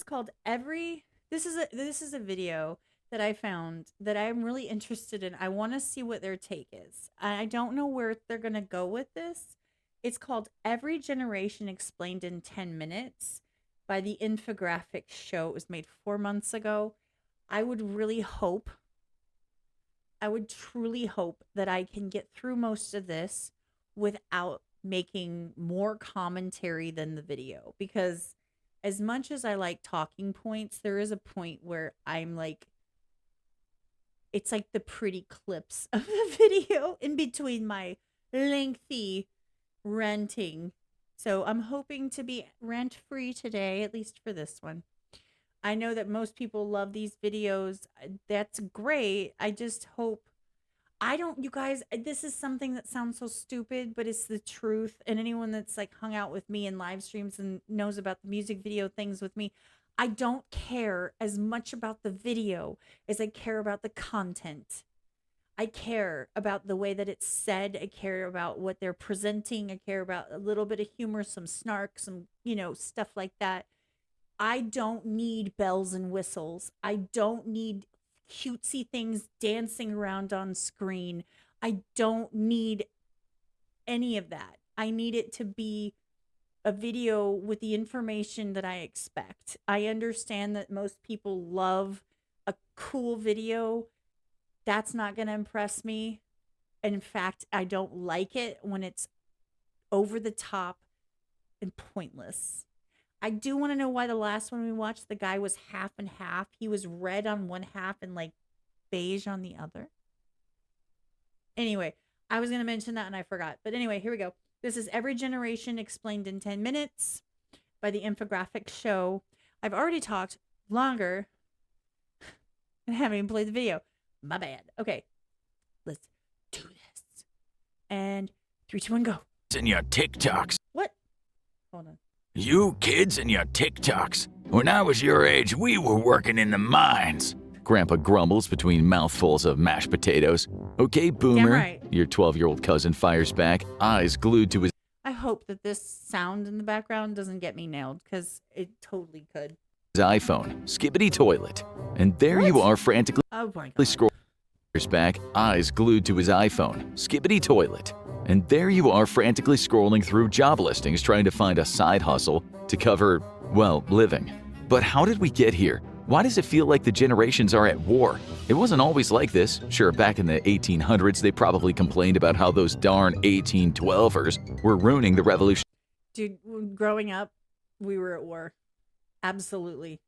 called this is a video that I found that I'm really interested in. I want to see what their take is. I don't know where they're going to go with this. It's called Every Generation Explained in 10 Minutes by the Infographic Show. It was made 4 months ago. I would really hope, I would truly hope that I can get through most of this without making more commentary than the video, because as much as I like talking points, there is a point where I'm like, it's like the pretty clips of the video in between my lengthy ranting. So I'm hoping to be rant free today, at least for this one. I know that most people love these videos. That's great. I just hope I don't, you guys, this is something that sounds so stupid, but it's the truth. And anyone that's like hung out with me in live streams and knows about the music video things with me, I don't care as much about the video as I care about the content. I care about the way that it's said. I care about what they're presenting. I care about a little bit of humor, some snark, some, stuff like that. I don't need bells and whistles. I don't need cutesy things dancing around on screen. I don't need any of that. I need it to be a video with the information that I expect. I understand that most people love a cool video. That's not going to impress me. In fact, I don't like it when it's over the top and pointless. I do want to know why the last one we watched, the guy was half and half. He was red on one half and like beige on the other. Anyway, I was going to mention that and I forgot. But anyway, here we go. This is Every Generation Explained in 10 Minutes by the Infographic Show. I've already talked longer and haven't even played the video. My bad. Okay, let's do this. And 3, 2, 1, go. And your TikToks. What? Hold on. You kids and your TikToks. When I was your age, we were working in the mines. Grandpa grumbles between mouthfuls of mashed potatoes. Okay, boomer. Right. Your 12-year-old cousin fires back, eyes glued to his I hope that this sound in the background doesn't get me nailed, because it totally could. iPhone, skibbity toilet. And there you are frantically scrolling back, eyes glued to his iPhone, skibbity toilet. And there you are frantically scrolling through job listings trying to find a side hustle to cover, well, living. But how did we get here? Why does it feel like the generations are at war? It wasn't always like this. Sure, back in the 1800s, they probably complained about how those darn 1812ers were ruining the revolution. Dude, growing up, we were at war. Absolutely.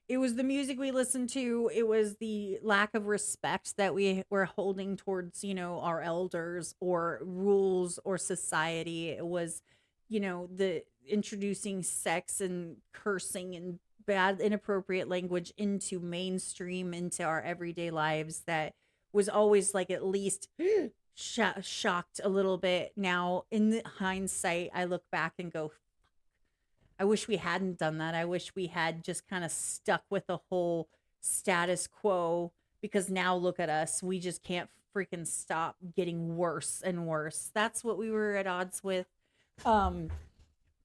It was the music we listened to. It was the lack of respect that we were holding towards, our elders or rules or society. It was, the introducing sex and cursing and bad, inappropriate language into mainstream, into our everyday lives, that was always like at least shocked a little bit. Now, in the hindsight, I look back and go, I wish we hadn't done that. I wish we had just kind of stuck with the whole status quo, because now look at us. We just can't freaking stop getting worse and worse. That's what we were at odds with.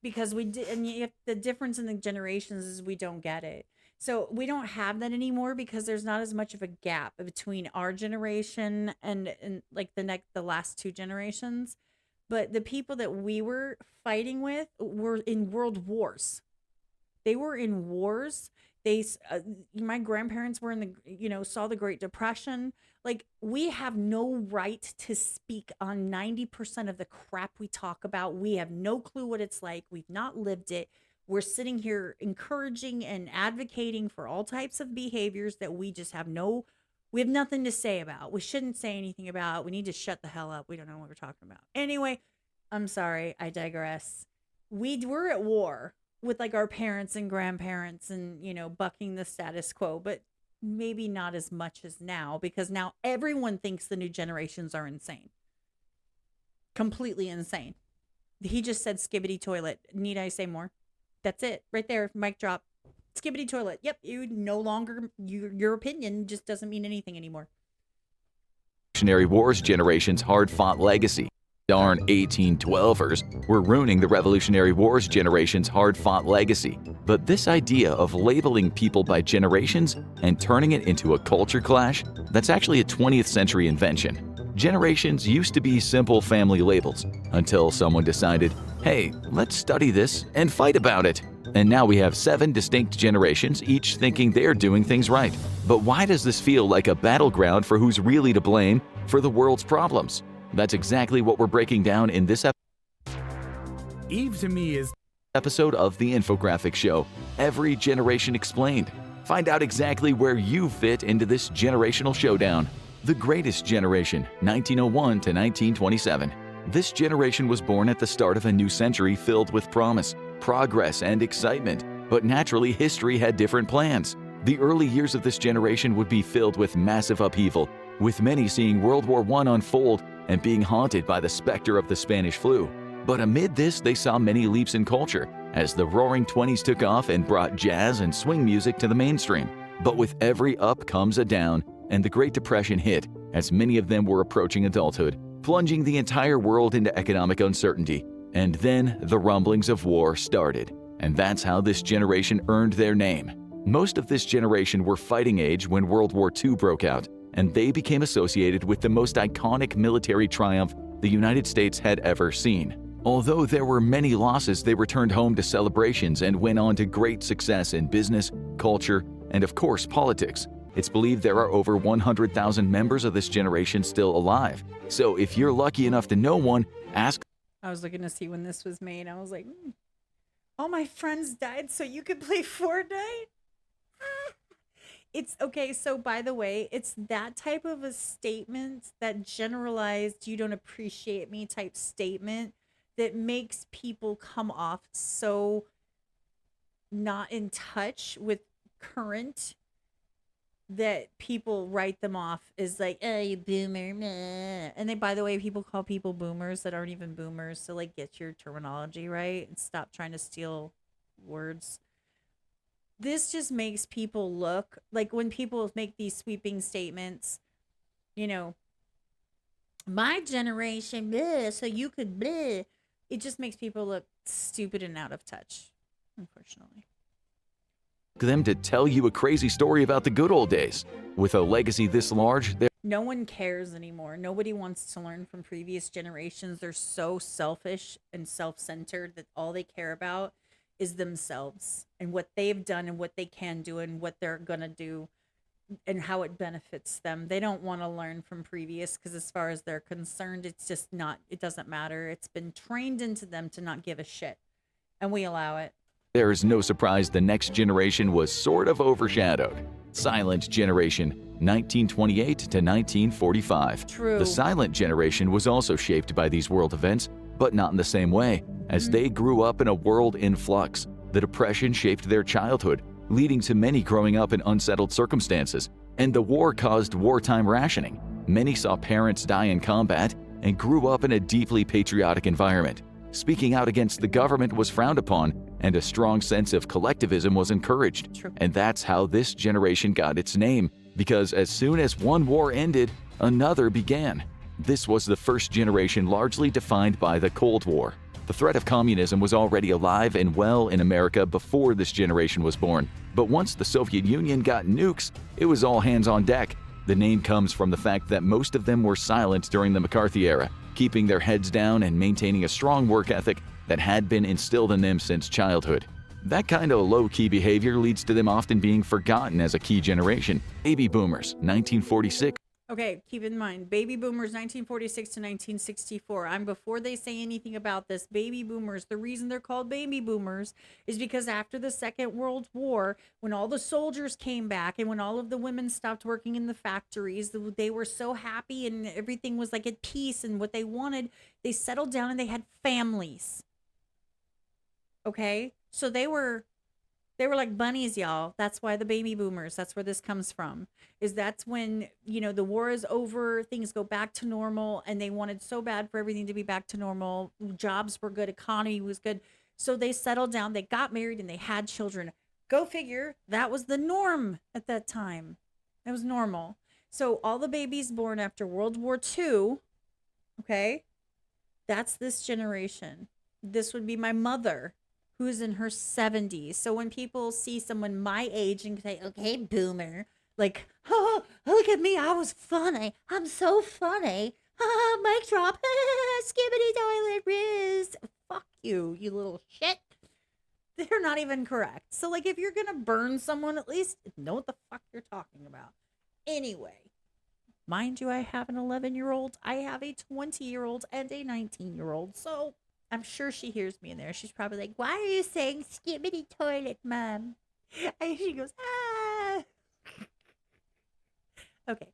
Because we did, and the difference in the generations is we don't get it. So we don't have that anymore because there's not as much of a gap between our generation and like the last 2 generations. But the people that we were fighting with were in world wars. They were in wars. My grandparents were in saw the Great Depression. Like, we have no right to speak on 90% of the crap we talk about. We have no clue what it's like. We've not lived it. We're sitting here encouraging and advocating for all types of behaviors that we just have we have nothing to say about. We shouldn't say anything about. We need to shut the hell up. We don't know what we're talking about. Anyway, I'm sorry. I digress. We were at war with like our parents and grandparents and, bucking the status quo, but maybe not as much as now, because now everyone thinks the new generations are insane. Completely insane. He just said skibbity toilet. Need I say more? That's it. Right there. Mic drop. Skibbity toilet. Yep. You no longer, your opinion just doesn't mean anything anymore. Wars generation's hard-fought legacy. darn 1812ers were ruining the Revolutionary War's generation's hard-fought legacy. But this idea of labeling people by generations and turning it into a culture clash, that's actually a 20th century invention. Generations used to be simple family labels until someone decided, hey, let's study this and fight about it. And now we have 7 distinct generations, each thinking they're doing things right. But why does this feel like a battleground for who's really to blame for the world's problems? That's exactly what we're breaking down in this Eve to me is episode of The Infographic Show, Every Generation Explained. Find out exactly where you fit into this generational showdown. The Greatest Generation, 1901 to 1927. This generation was born at the start of a new century filled with promise, progress, and excitement. But naturally, history had different plans. The early years of this generation would be filled with massive upheaval, with many seeing World War I unfold and being haunted by the specter of the Spanish flu. But amid this, they saw many leaps in culture, as the Roaring '20s took off and brought jazz and swing music to the mainstream. But with every up comes a down, and the Great Depression hit, as many of them were approaching adulthood, plunging the entire world into economic uncertainty. And then the rumblings of war started, and that's how this generation earned their name. Most of this generation were fighting age when World War II broke out, and they became associated with the most iconic military triumph the United States had ever seen. Although there were many losses, they returned home to celebrations and went on to great success in business, culture, and of course politics. It's believed there are over 100,000 members of this generation still alive. So if you're lucky enough to know one, ask. I was looking to see when this was made. I was like, all my friends died so you could play Fortnite? It's okay. So by the way, it's that type of a statement, that generalized, you don't appreciate me type statement, that makes people come off so not in touch with current, that people write them off as like, oh, you boomer, meh. And they, by the way, people call people boomers that aren't even boomers. So like, get your terminology right and stop trying to steal words. This just makes people look like, when people make these sweeping statements, you know, my generation, bleh, so you could bleh. It just makes people look stupid and out of touch, unfortunately. Them to tell you a crazy story about the good old days. With a legacy this large, no one cares anymore. Nobody wants to learn from previous generations. They're so selfish and self-centered that all they care about is themselves and what they've done and what they can do and what they're going to do and how it benefits them. They don't want to learn from previous, because as far as they're concerned, it's just not, it doesn't matter. It's been trained into them to not give a shit, and we allow it. There is no surprise the next generation was sort of overshadowed. Silent Generation, 1928 to 1945. True. The Silent Generation was also shaped by these world events, but not in the same way, as they grew up in a world in flux. The Depression shaped their childhood, leading to many growing up in unsettled circumstances, and the war caused wartime rationing. Many saw parents die in combat and grew up in a deeply patriotic environment. Speaking out against the government was frowned upon, and a strong sense of collectivism was encouraged. True. And that's how this generation got its name, because as soon as one war ended, another began. This was the first generation largely defined by the Cold War. The threat of communism was already alive and well in America before this generation was born. But once the Soviet Union got nukes, it was all hands on deck. The name comes from the fact that most of them were silent during the McCarthy era, keeping their heads down and maintaining a strong work ethic that had been instilled in them since childhood. That kind of low-key behavior leads to them often being forgotten as a key generation. Baby Boomers, 1946. Okay, keep in mind, baby boomers, 1946 to 1964. I'm before they say anything about this. Baby boomers, the reason they're called baby boomers is because after the Second World War, when all the soldiers came back and when all of the women stopped working in the factories, they were so happy and everything was like at peace and what they wanted. They settled down and they had families. Okay, so they were like bunnies, y'all. That's why the baby boomers, that's where this comes from. Is that's when, you know, the war is over, things go back to normal, and they wanted so bad for everything to be back to normal. Jobs were good, economy was good. So they settled down, they got married, and they had children. Go figure, that was the norm at that time. That was normal. So all the babies born after World War II, okay, That's this generation. This would be my mother, who's in her 70s. So when people see someone my age and say, okay, boomer, like, oh, look at me, I was funny. I'm so funny. Mic drop. Skibbity toilet riz. Fuck you, you little shit. They're not even correct. So, like, if you're going to burn someone, at least know what the fuck you're talking about. Anyway, mind you, I have an 11-year-old, I have a 20-year-old, and a 19-year-old. So I'm sure she hears me in there. She's probably like, why are you saying skibbity toilet, Mom? And she goes, ah. Okay.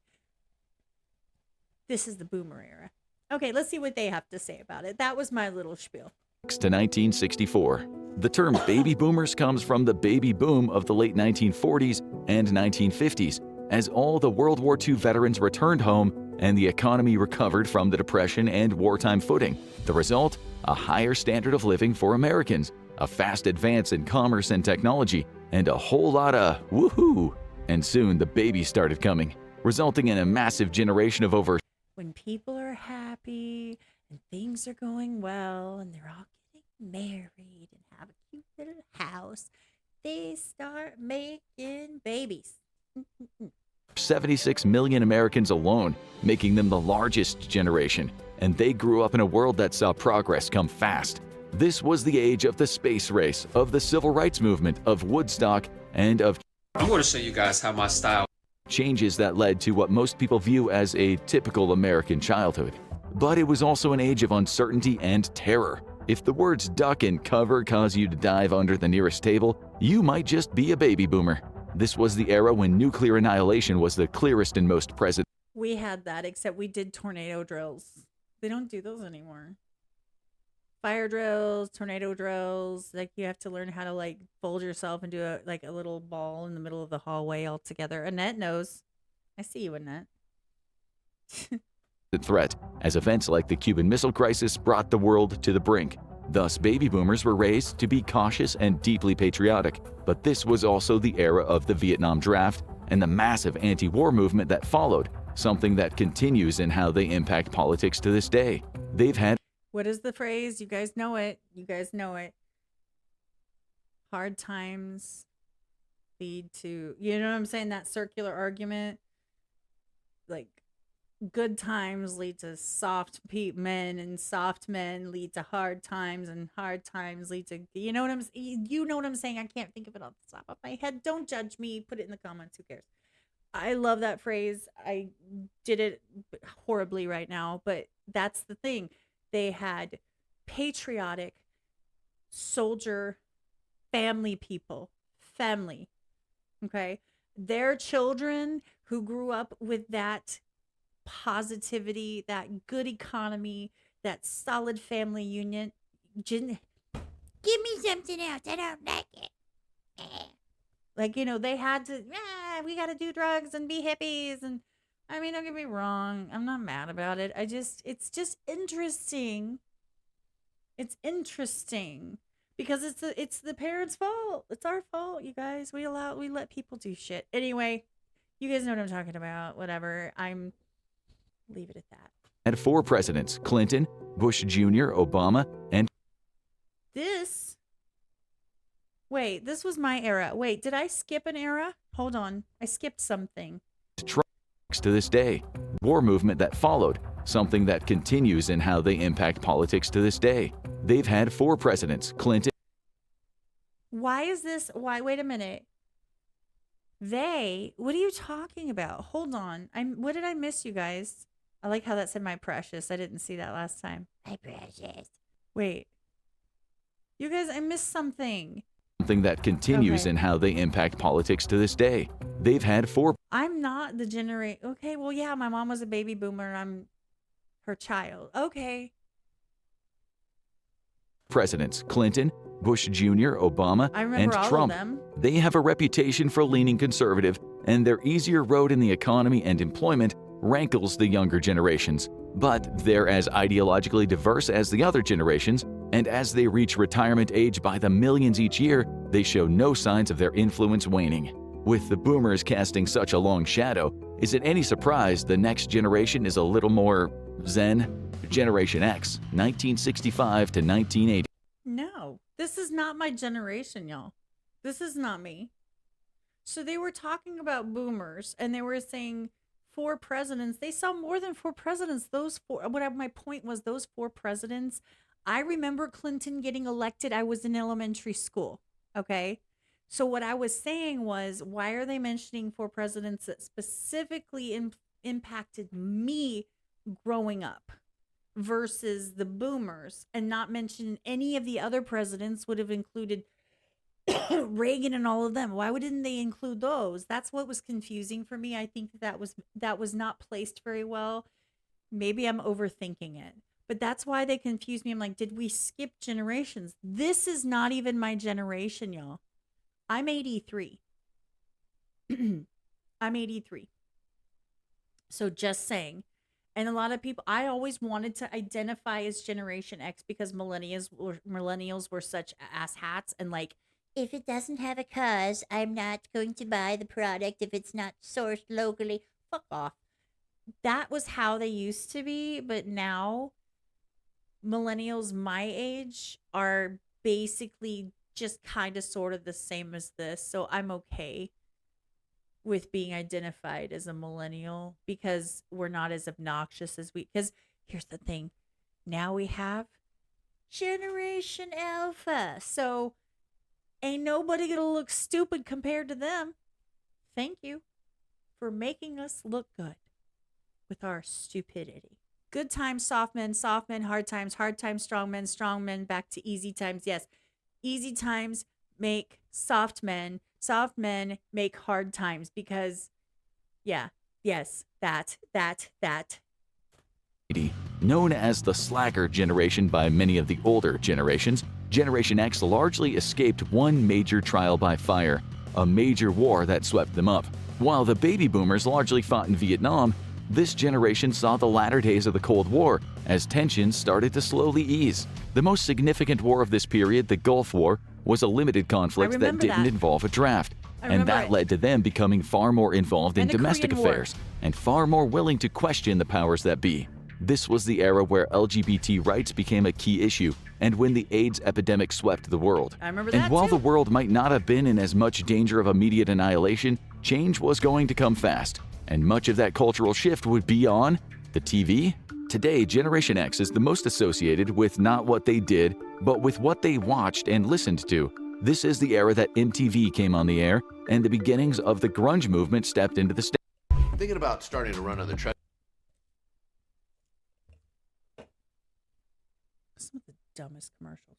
This is the boomer era. Okay, let's see what they have to say about it. That was my little spiel. To 1964. The term baby boomers comes from the baby boom of the late 1940s and 1950s, as all the World War II veterans returned home and the economy recovered from the Depression and wartime footing. The result? A higher standard of living for Americans, a fast advance in commerce and technology, and a whole lot of woohoo! And soon the babies started coming, resulting in a massive generation of over. When people are happy and things are going well and they're all getting married and have a cute little house, they start making babies. 76 million Americans alone, making them the largest generation, and they grew up in a world that saw progress come fast. This was the age of the space race, of the civil rights movement, of Woodstock, and of I'm going to show you guys how my style changes that led to what most people view as a typical American childhood. But it was also an age of uncertainty and terror. If the words duck and cover cause you to dive under the nearest table, you might just be a baby boomer. This was the era when nuclear annihilation was the clearest and most present. We had that, except we did tornado drills. They don't do those anymore. Fire drills, tornado drills, like you have to learn how to like fold yourself and do a little ball in the middle of the hallway all together. Annette knows. I see you, Annette. Threat, as events like the Cuban Missile Crisis brought the world to the brink. Thus, baby boomers were raised to be cautious and deeply patriotic. But this was also the era of the Vietnam draft and the massive anti-war movement that followed, something that continues in how they impact politics to this day. They've had. What is the phrase? You guys know it. You guys know it. Hard times lead to, you know what I'm saying? That circular argument. Like, good times lead to soft men, and soft men lead to hard times, and hard times lead to, you know what I'm saying? I can't think of it off the top of my head. Don't judge me. Put it in the comments. Who cares? I love that phrase. I did it horribly right now, but that's the thing. They had patriotic soldier family people, family. Okay. Their children who grew up with that positivity, that good economy, that solid family union. Give me something else. I don't like it. Like, you know, they had to, we got to do drugs and be hippies. And I mean, don't get me wrong. I'm not mad about it. It's just interesting. It's interesting because it's the parents' fault. It's our fault, you guys. We let people do shit. Anyway, you guys know what I'm talking about. Whatever. Leave it at that. Had 4 presidents: Clinton, Bush Jr., Obama, and this was my era. Wait, did I skip an era? Hold on. I skipped something. Trump to this day. War movement that followed, something that continues in how they impact politics to this day. They've had 4 presidents: Clinton. Why is this? Wait a minute. What are you talking about? Hold on. What did I miss, you guys? I like how that said my precious. I didn't see that last time. My precious. Wait. You guys, I missed something. Something that continues in how they impact politics to this day. They've had 4. I'm not the generation. Okay, well, yeah, my mom was a baby boomer. I'm her child. Okay. Presidents: Clinton, Bush Jr., Obama, and all Trump. Of them. They have a reputation for leaning conservative, and their easier road in the economy and employment rankles the younger generations. But they're as ideologically diverse as the other generations, and as they reach retirement age by the millions each year, they show no signs of their influence waning. With the boomers casting such a long shadow, is it any surprise the next generation is a little more zen, Generation X, 1965 to 1980. No, this is not my generation, y'all. This is not me. So they were talking about boomers and they were saying 4 presidents. They saw more than 4 presidents. Those 4, whatever my point was, those 4 presidents. I remember Clinton getting elected. I was in elementary school. Okay. So what I was saying was, why are they mentioning 4 presidents that specifically impacted me growing up versus the boomers, and not mention any of the other presidents would have included Reagan and all of them? Why didn't they include those? That's what was confusing for me. I think that was not placed very well. Maybe I'm overthinking it, but that's why they confused me. I'm like, did we skip generations? This is not even my generation, y'all. I'm 83. I'm 83. So just saying. And a lot of people, I always wanted to identify as Generation X because millennials were such ass hats, and like, if it doesn't have a cause, I'm not going to buy the product if it's not sourced locally. Fuck off. That was how they used to be, but now millennials my age are basically just kind of sort of the same as this. So I'm okay with being identified as a millennial because we're not as obnoxious as because here's the thing. Now we have Generation Alpha. So ain't nobody gonna look stupid compared to them. Thank you for making us look good with our stupidity. Good times, soft men, hard times, strong men, back to easy times. Yes, easy times make soft men make hard times because, yeah, yes, that. Known as the slacker generation by many of the older generations, Generation X largely escaped one major trial by fire, a major war that swept them up. While the baby boomers largely fought in Vietnam, this generation saw the latter days of the Cold War as tensions started to slowly ease. The most significant war of this period, the Gulf War, was a limited conflict that didn't involve a draft, and that led to them becoming far more involved in domestic affairs and far more willing to question the powers that be. This was the era where LGBT rights became a key issue, and when the AIDS epidemic swept the world. And while the world might not have been in as much danger of immediate annihilation, change was going to come fast, and much of that cultural shift would be on the TV. Today, Generation X is the most associated with not what they did, but with what they watched and listened to. This is the era that MTV came on the air, and the beginnings of the grunge movement stepped into the stage. I'm thinking about starting to run on the treadmill. Some of the dumbest commercials.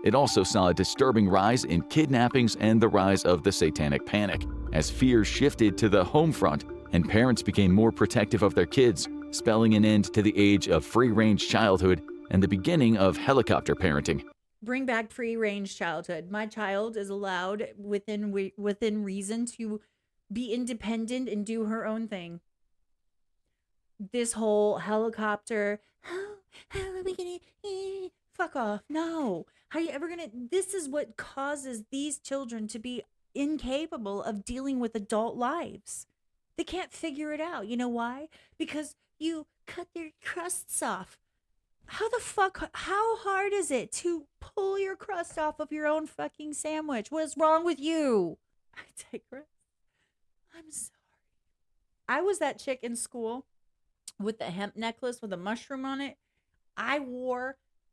It also saw a disturbing rise in kidnappings and the rise of the satanic panic, as fears shifted to the home front and parents became more protective of their kids, spelling an end to the age of free-range childhood and the beginning of helicopter parenting. Bring back free-range childhood. My child is allowed within reason to be independent and do her own thing. This whole helicopter, how are we gonna fuck off? No. How are you ever gonna? This is what causes these children to be incapable of dealing with adult lives. They can't figure it out. You know why? Because you cut their crusts off. How hard is it to pull your crust off of your own fucking sandwich? What is wrong with you? I digress. I'm sorry. I was that chick in school with the hemp necklace with a mushroom on it. I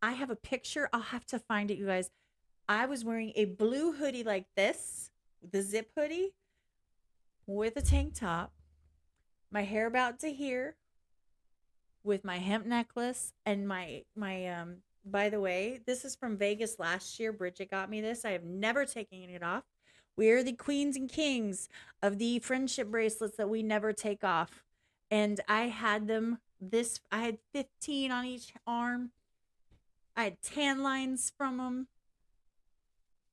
have a picture. I'll have to find it, you guys. I was wearing a blue hoodie like this, the zip hoodie, with a tank top, my hair about to here, with my hemp necklace, and my by the way, this is from Vegas last year. Bridget got me this. I have never taken it off. We are the queens and kings of the friendship bracelets that we never take off. And I had them I had 15 on each arm. I had tan lines from them.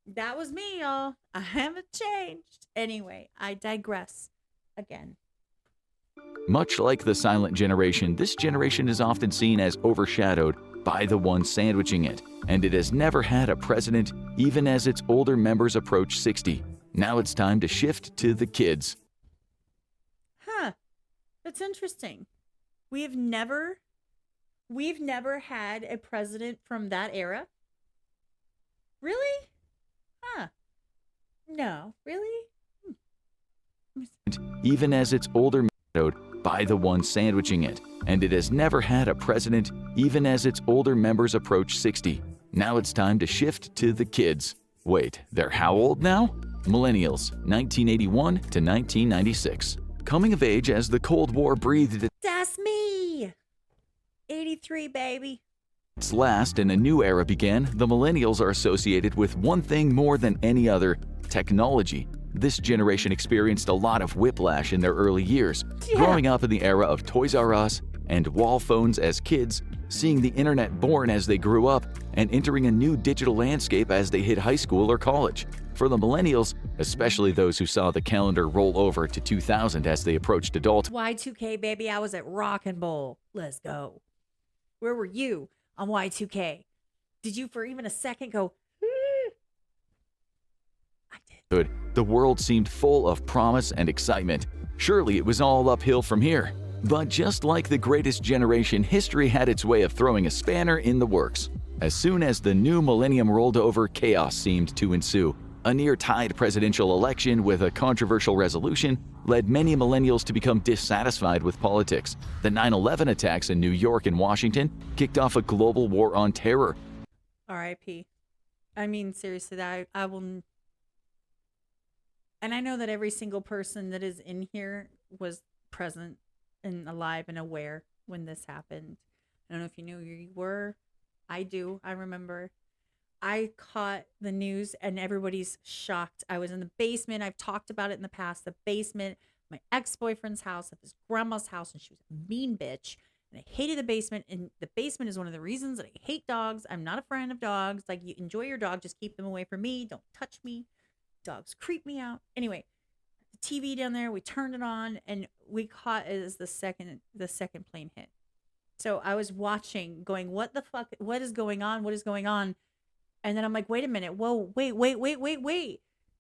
That was me, y'all. I haven't changed. Anyway, I digress again. Much like the silent generation, this generation is often seen as overshadowed by the one sandwiching it, and it has never had a president even as its older members approach 60. Now it's time to shift to the kids. Huh. That's interesting. We have never We've never had a president from that era. Really? Huh. No, really? Even as its older by the one sandwiching it, and it has never had a president even as its older members approach 60. Now it's time to shift to the kids. Wait, they're how old now? Millennials, 1981 to 1996. Coming of age as the Cold War breathed That's me! 83, baby. its last and a new era began, the millennials are associated with one thing more than any other: technology. This generation experienced a lot of whiplash in their early years, growing up in the era of Toys R Us and wall phones as kids, seeing the internet born as they grew up, and entering a new digital landscape as they hit high school or college. For the millennials, especially those who saw the calendar roll over to 2000 as they approached adulthood, Y2K, baby. I was at Rock and Bowl. Let's go. Where were you on Y2K? Did you for even a second go, I did. the world seemed full of promise and excitement. Surely it was all uphill from here. But just like the greatest generation, history had its way of throwing a spanner in the works. As soon as the new millennium rolled over, chaos seemed to ensue. A near-tied presidential election with a controversial resolution led many millennials to become dissatisfied with politics. The 9/11 attacks in New York and Washington kicked off a global war on terror. R.I.P. I mean, seriously, that I will. And I know that every single person that is in here was present and alive and aware when this happened. I don't know if you knew you were. I do. I remember. I caught the news and everybody's shocked. I was in the basement. I've talked about it in the past. The basement, my ex-boyfriend's house, at his grandma's house, and she was a mean bitch. And I hated the basement. And the basement is one of the reasons that I hate dogs. I'm not a friend of dogs. Like, you enjoy your dog, just keep them away from me. Don't touch me. Dogs creep me out. Anyway, the TV down there, we turned it on and we caught it as the second plane hit. So I was watching, going, what the fuck? What is going on? What is going on? And then I'm like, wait a minute. Whoa, wait.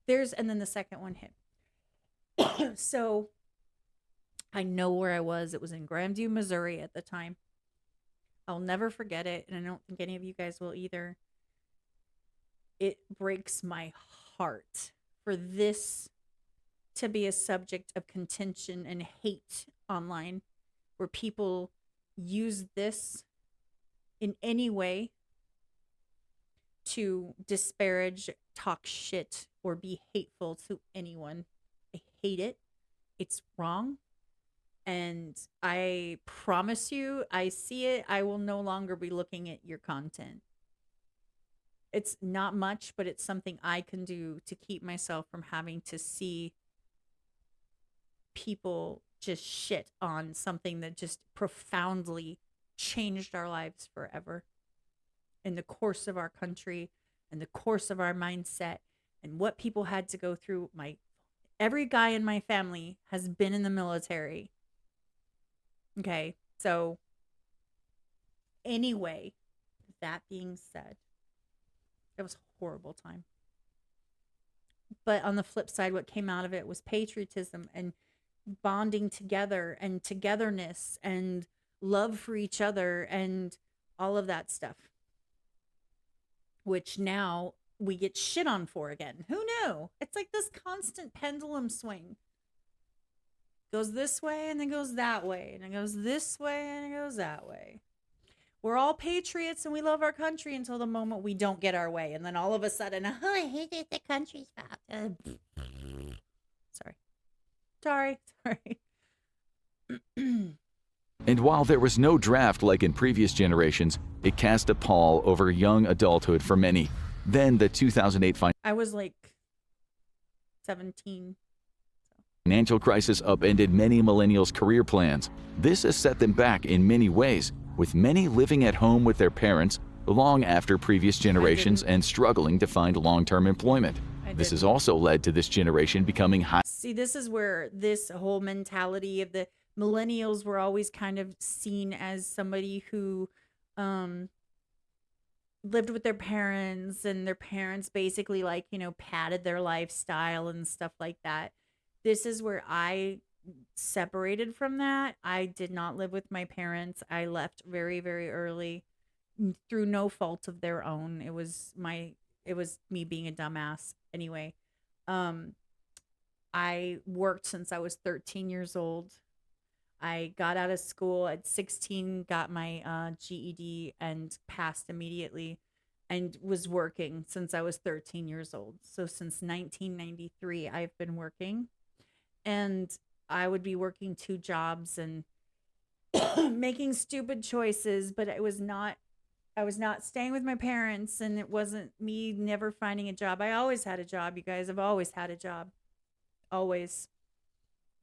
And then the second one hit. So I know where I was. It was in Grandview, Missouri at the time. I'll never forget it. And I don't think any of you guys will either. It breaks my heart for this to be a subject of contention and hate online, where people use this in any way to disparage, talk shit, or be hateful to anyone. I hate it. It's wrong. And I promise you, I see it. I will no longer be looking at your content. It's not much, but it's something I can do to keep myself from having to see people just shit on something that just profoundly changed our lives forever in the course of our country and the course of our mindset and what people had to go through. Every guy in my family has been in the military. Okay, so anyway, that being said, it was a horrible time. But on the flip side, what came out of it was patriotism and bonding together and togetherness and love for each other and all of that stuff, which now we get shit on for again. Who knew? It's like this constant pendulum swing. Goes this way and then goes that way, and it goes this way and it goes that way. We're all patriots and we love our country until the moment we don't get our way. And then all of a sudden, I hate it, the country's fault. Sorry. And while there was no draft like in previous generations, it cast a pall over young adulthood for many. Then the 2008 I was like 17. Financial crisis upended many millennials' career plans. This has set them back in many ways, with many living at home with their parents long after previous generations and struggling to find long-term employment. This has also led to this generation becoming high. See, this is where this whole mentality of the millennials were always kind of seen as somebody who lived with their parents, and their parents basically, like, padded their lifestyle and stuff like that. This is where I separated from that. I did not live with my parents. I left very, very early through no fault of their own. It was me being a dumbass anyway. Um I worked since I was 13 years old. I got out of school at 16, got my GED and passed immediately, and was working since I was 13 years old. So since 1993 I've been working, and I would be working two jobs and making stupid choices, but I was not staying with my parents, and it wasn't me never finding a job. I always had a job, you guys. I've always had a job. Always.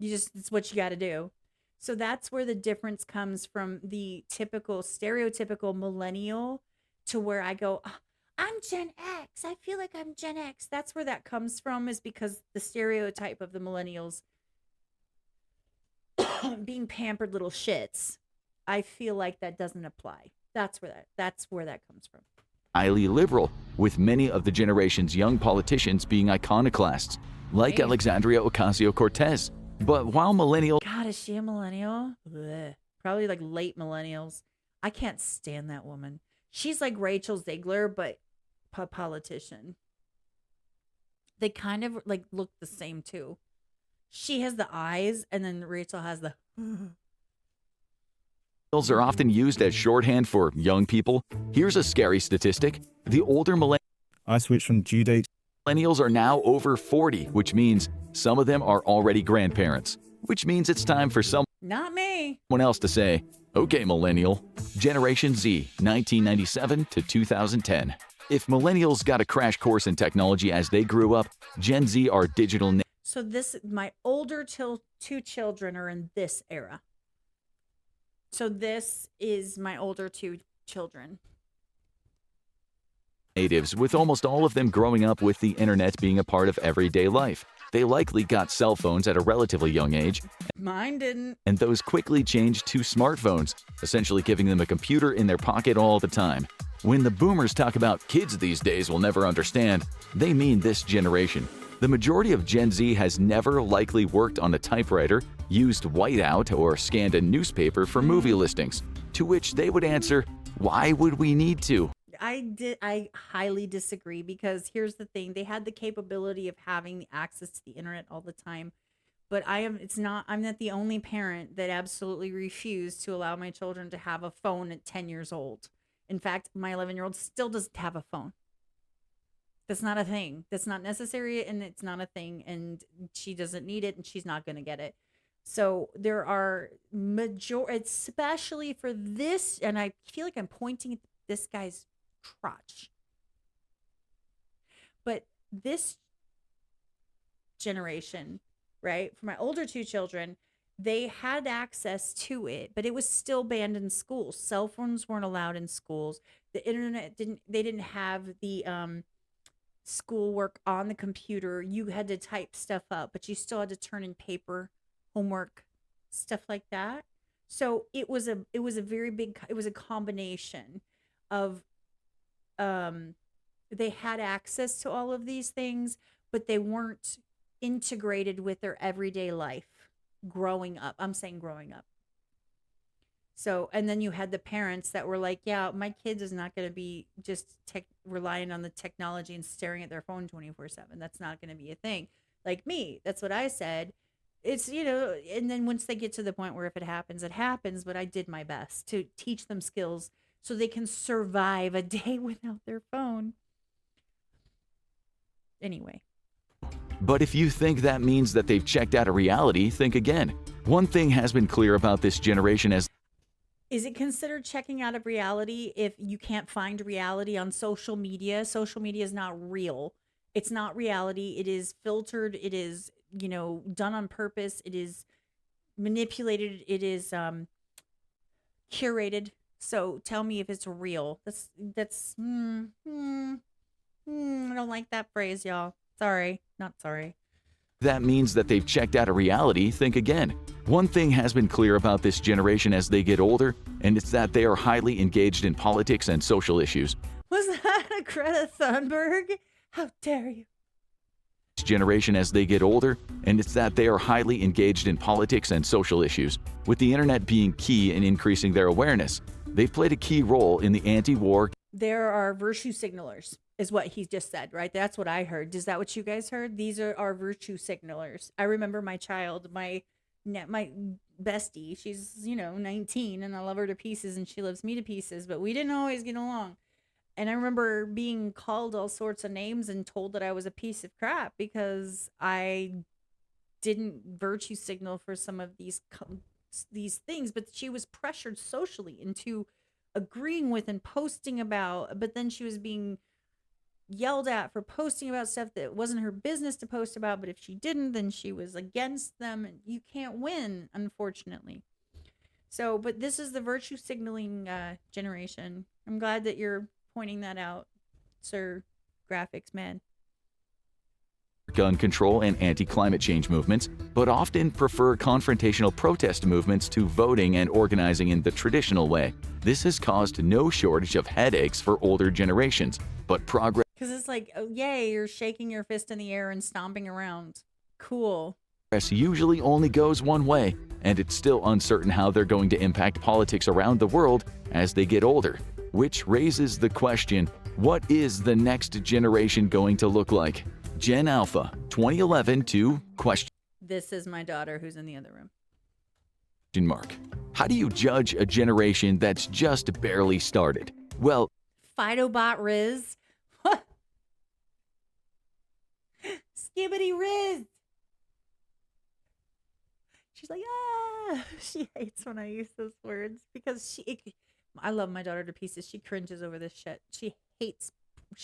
It's what you got to do. So that's where the difference comes from the typical stereotypical millennial to where I go, "Ah, I'm Gen X. I feel like I'm Gen X." That's where that comes from, is because the stereotype of the millennials being pampered little shits. I feel like that doesn't apply. That's where that comes from. Highly liberal, with many of the generation's young politicians being iconoclasts, like Hey. Alexandria Ocasio-Cortez. But while millennials God, is she a millennial? Blech. Probably like late millennials. I can't stand that woman. She's like Rachel Ziegler, but a politician. They kind of like look the same too. She has the eyes, and then Rachel has the. are often used as shorthand for young people, here's a scary statistic. The older I switched from due date. millennials are now over 40, which means some of them are already grandparents, which means it's time for someone Not me. else to say, okay, millennial. Generation Z, 1997 to 2010. If millennials got a crash course in technology as they grew up, Gen Z are digital So my older two children are in this era. So this is my older two children. natives, with almost all of them growing up with the internet being a part of everyday life. They likely got cell phones at a relatively young age, Mine didn't. and those quickly changed to smartphones, essentially giving them a computer in their pocket all the time. When the boomers talk about kids these days will never understand, they mean this generation. The majority of Gen Z has never likely worked on a typewriter, used whiteout, or scanned a newspaper for movie listings, to which they would answer, why would we need to? I highly disagree, because here's the thing. They had the capability of having the access to the internet all the time. But I'm not the only parent that absolutely refused to allow my children to have a phone at 10 years old. In fact, my 11-year-old still doesn't have a phone. That's not a thing. That's not necessary, and it's not a thing, and she doesn't need it, and she's not going to get it. So there are especially for this, and I feel like I'm pointing at this guy's crotch. But this generation, right, for my older two children, they had access to it, but it was still banned in schools. Cell phones weren't allowed in schools. The internet they didn't have the schoolwork on the computer. You had to type stuff up, but you still had to turn in paper homework, stuff like that. So it was a combination of they had access to all of these things, but they weren't integrated with their everyday life growing up. I'm saying growing up. So, and then you had the parents that were like, yeah, my kid is not going to be just relying on the technology and staring at their phone 24/7. That's not going to be a thing. Like me, that's what I said. It's, and then once they get to the point where if it happens, it happens. But I did my best to teach them skills so they can survive a day without their phone. Anyway. But if you think that means that they've checked out of reality, think again. One thing has been clear about this generation as Is it considered checking out of reality if you can't find reality on social media? Social media is not real. It's not reality. It is filtered. It is, done on purpose. It is manipulated. It is curated. So tell me if it's real. I don't like that phrase, y'all. Sorry. Not sorry. that means that they've checked out of reality, think again. One thing has been clear about this generation as they get older, and it's that they are highly engaged in politics and social issues. Was that a Greta Thunberg? How dare you? next generation as they get older, and it's that they are highly engaged in politics and social issues, with the internet being key in increasing their awareness. They've played a key role in the anti-war. There are virtue signalers, is what he just said, right? That's what I heard. Is that what you guys heard? These are our virtue signalers. I remember my child, my bestie, she's, 19, and I love her to pieces, and she loves me to pieces, but we didn't always get along. And I remember being called all sorts of names and told that I was a piece of crap because I didn't virtue signal for some of these things, but she was pressured socially into agreeing with and posting about, but then she was being yelled at for posting about stuff that wasn't her business to post about, but if she didn't, then she was against them, and you can't win, unfortunately. So, but this is the virtue signaling generation. I'm glad that you're pointing that out, Sir Graphics Man. Gun control and anti-climate change movements, but often prefer confrontational protest movements to voting and organizing in the traditional way. This has caused no shortage of headaches for older generations, but progress. Because it's like, oh, yay, you're shaking your fist in the air and stomping around. Cool. Usually only goes one way, and it's still uncertain how they're going to impact politics around the world as they get older, which raises the question, what is the next generation going to look like? Gen Alpha, 2011 to question. This is my daughter who's in the other room. Mark. How do you judge a generation that's just barely started? Well, Fidobot Riz. Skibbity Riz. She's like, ah. She hates when I use those words because I love my daughter to pieces. She cringes over this shit. She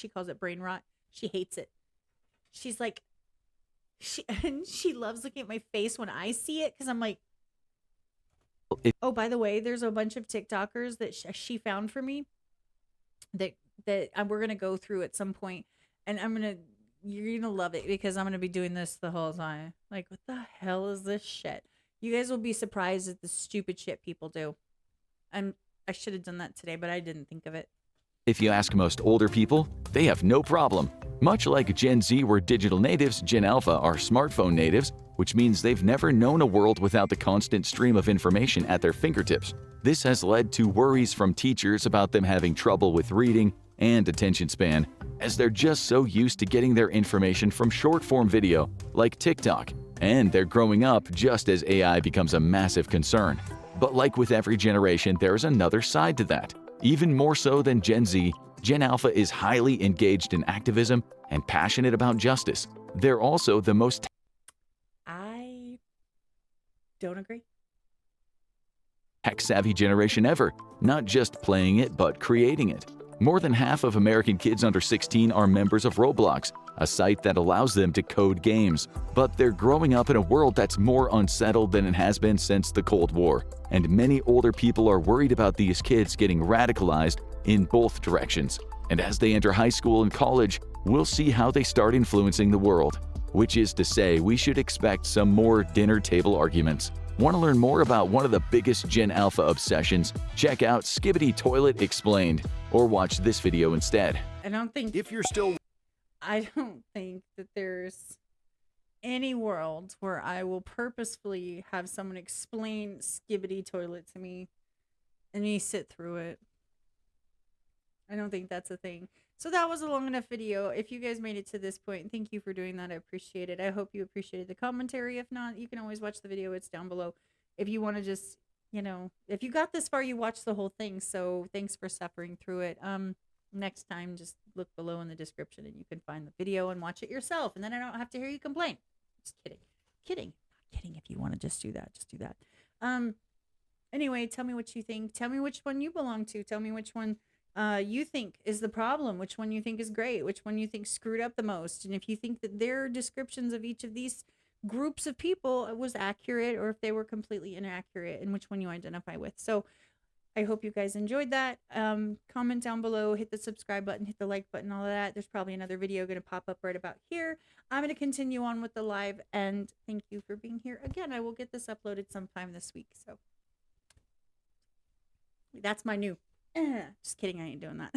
calls it brain rot. She hates it. She's like, she loves looking at my face when I see it because I'm like, oh, by the way, there's a bunch of TikTokers that she found for me that we're gonna go through at some point, and you're gonna love it because I'm gonna be doing this the whole time. Like, what the hell is this shit? You guys will be surprised at the stupid shit people do. I should have done that today, but I didn't think of it. If you ask most older people, they have no problem. Much like Gen Z were digital natives, Gen Alpha are smartphone natives, which means they've never known a world without the constant stream of information at their fingertips. This has led to worries from teachers about them having trouble with reading and attention span, as they're just so used to getting their information from short-form video like TikTok, and they're growing up just as AI becomes a massive concern. But like with every generation, there's another side to that. Even more so than Gen Z, Gen Alpha is highly engaged in activism and passionate about justice. They're also the most I don't agree. tech-savvy generation ever, not just playing it, but creating it. More than half of American kids under 16 are members of Roblox, a site that allows them to code games. But they're growing up in a world that's more unsettled than it has been since the Cold War, and many older people are worried about these kids getting radicalized in both directions. And as they enter high school and college, we'll see how they start influencing the world. Which is to say, we should expect some more dinner table arguments. Want to learn more about one of the biggest Gen Alpha obsessions? Check out Skibbity Toilet Explained, or watch this video instead. I don't think that there's any world where I will purposefully have someone explain Skibbity Toilet to me and me sit through it. I don't think that's a thing. So that was a long enough video. If you guys made it to this point, thank you for doing that. I appreciate it. I hope you appreciated the commentary. If not, you can always watch the video. It's down below. If you want to just, if you got this far, you watched the whole thing. So thanks for suffering through it. Next time, just look below in the description and you can find the video and watch it yourself. And then I don't have to hear you complain. Just kidding. Kidding. Not kidding. If you want to just do that, just do that. Anyway, tell me what you think. Tell me which one you belong to. Tell me which one you think is the problem, which one you think is great, which one you think screwed up the most, and if you think that their descriptions of each of these groups of people was accurate, or if they were completely inaccurate, and which one you identify with. So I hope you guys enjoyed that. Comment down below, hit the subscribe button, hit the like button, all of that. There's probably another video going to pop up right about here. I'm going to continue on with the live, and thank you for being here again. I will get this uploaded sometime this week. So that's my new just kidding, I ain't doing that.